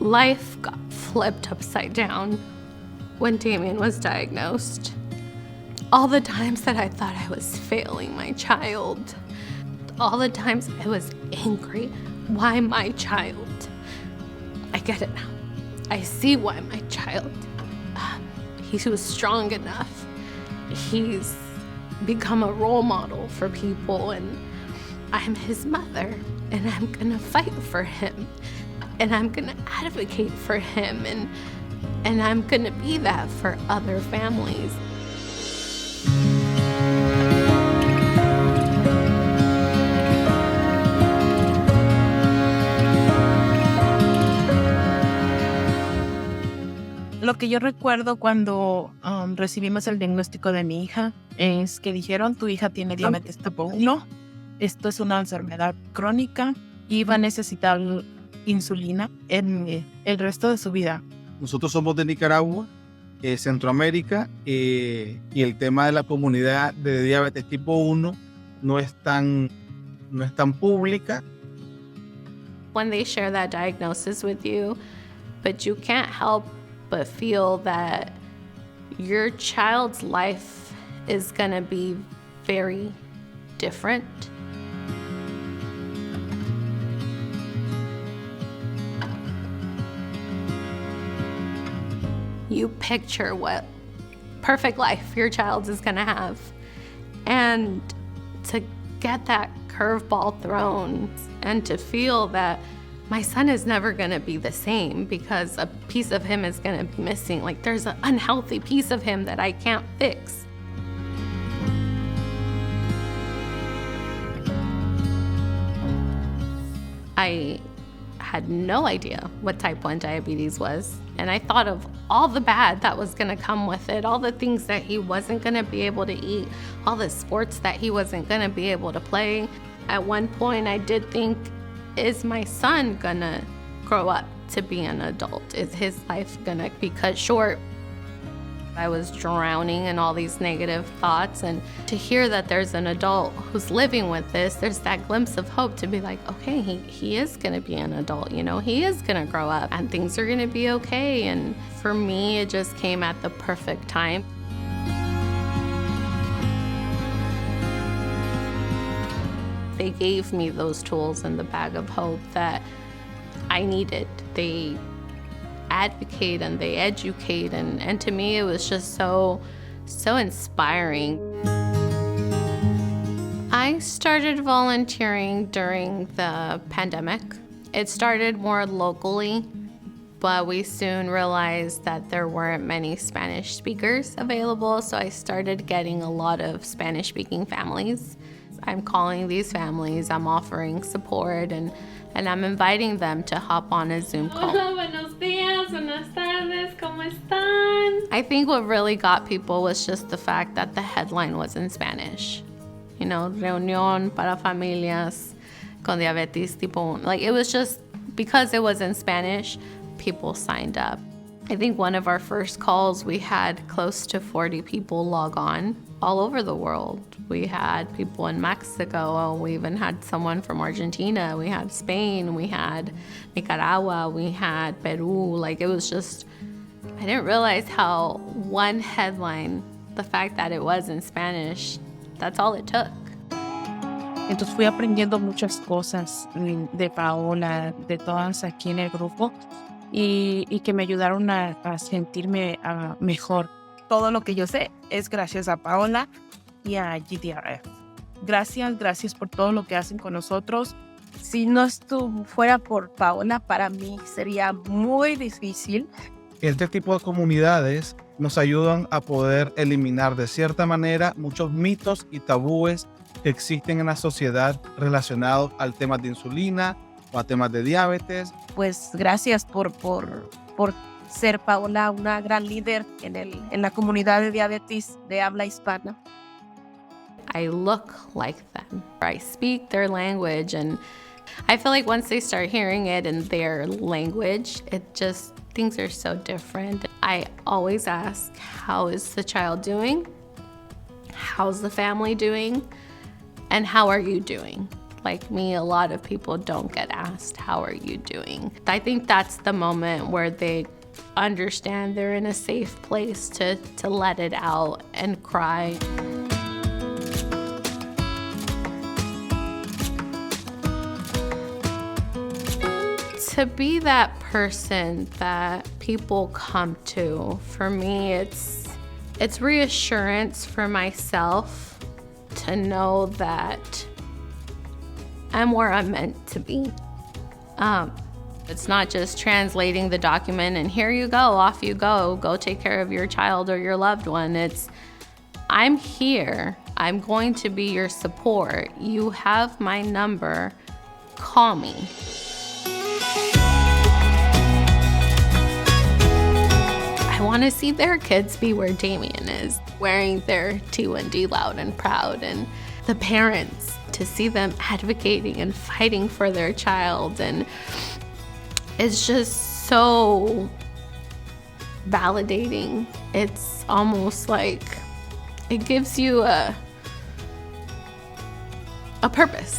Life got flipped upside down when Damian was diagnosed. All the times that I thought I was failing my child, all the times I was angry, why my child? I get it now. I see why my child. He was strong enough. He's become a role model for people, and I'm his mother, and I'm gonna fight for him, and I'm gonna advocate for him, and I'm gonna be that for other families. Lo que yo recuerdo cuando recibimos el diagnóstico de mi hija es que dijeron, tu hija tiene diabetes tipo 1, esto es una enfermedad crónica y va a necesitar insulina en el resto de su vida. Nosotros somos de Nicaragua, Centroamérica, y el tema de la comunidad de diabetes tipo 1 no es tan pública. When they share that diagnosis with you, but you can't help but feel that your child's life is gonna be very different. You picture what perfect life your child is gonna have. And to get that curveball thrown and to feel that my son is never gonna be the same because a piece of him is gonna be missing. Like there's an unhealthy piece of him that I can't fix. I had no idea what type 1 diabetes was. And I thought of all the bad that was gonna come with it, all the things that he wasn't gonna be able to eat, all the sports that he wasn't gonna be able to play. At one point I did think, is my son gonna grow up to be an adult? Is his life gonna be cut short? I was drowning in all these negative thoughts, and to hear that there's an adult who's living with this, there's that glimpse of hope to be like, okay, he is gonna be an adult, you know, he is gonna grow up and things are gonna be okay. And for me, it just came at the perfect time. They gave me those tools and the bag of hope that I needed. They advocate and they educate, and to me it was just so inspiring. I started volunteering during the pandemic. It started more locally, but we soon realized that there weren't many Spanish speakers available, so I started getting a lot of Spanish-speaking families. I'm calling these families, I'm offering support, and I'm inviting them to hop on a Zoom call. Hola, buenos días, buenas tardes, ¿cómo están? I think what really got people was just the fact that the headline was in Spanish. You know, Reunión para familias con diabetes tipo 1. Like, it was just, because it was in Spanish, people signed up. I think one of our first calls, we had close to 40 people log on all over the world. We had people in Mexico, we even had someone from Argentina, we had Spain, we had Nicaragua, we had Peru. Like, it was just, I didn't realize how one headline, the fact that it was in Spanish, that's all it took. Entonces fui aprendiendo muchas cosas de Paola, de todas aquí en el grupo, y que me ayudaron a sentirme mejor. Todo lo que yo sé es gracias a Paola y a GDRF. Gracias por todo lo que hacen con nosotros. Si no fuera por Paola, para mí sería muy difícil. Este tipo de comunidades nos ayudan a poder eliminar de cierta manera muchos mitos y tabúes que existen en la sociedad relacionados al tema de insulina o a temas de diabetes. Pues gracias por ser, Paola, una gran líder en la comunidad de diabetes de habla hispana. I look like them. I speak their language, and I feel like once they start hearing it in their language, things are so different. I always ask, how is the child doing? How's the family doing? And how are you doing? like me, a lot of people don't get asked, how are you doing? I think that's the moment where they understand they're in a safe place to let it out and cry. To be that person that people come to, for me, it's reassurance for myself to know that I'm where I'm meant to be. It's not just translating the document and here you go, off you go take care of your child or your loved one. It's, I'm here, I'm going to be your support. You have my number, call me. I want to see their kids be where Damian is, wearing their T1D loud and proud, and the parents to see them advocating and fighting for their child. And it's just so validating. It's almost like it gives you a purpose.